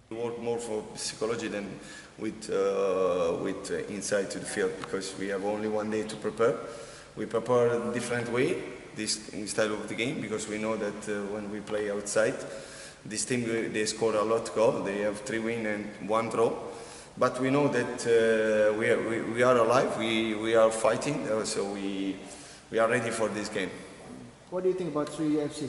We work more for psychology than with insight to the field, because we have only one day to prepare. We prepare a different way, this style of the game, because we know that when we play outside, this team, they score a lot of goals. They have 3 wins and 1 draw. But we know that we are alive, we are fighting, so we are ready for this game. What do you think about Curi FC?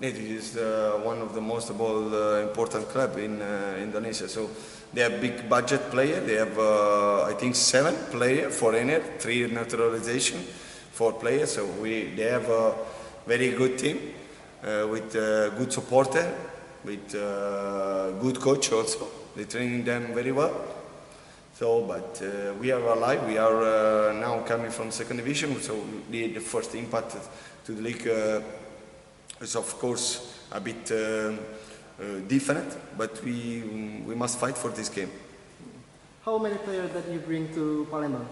It is one of the most important club in Indonesia. So they have big budget player. They have I think 7 players, foreigner, 3 naturalization, 4 players. So they have a very good team with good supporter, with good coach also. They training them very well. So, but we are alive. We are now coming from second division. So the first impact to the league. It's of course a bit different, but we must fight for this game. How many players that you bring to Palembang?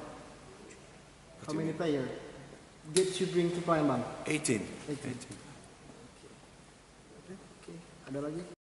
How many players did you bring to Palembang? 18. 18. Okay. Ada lagi?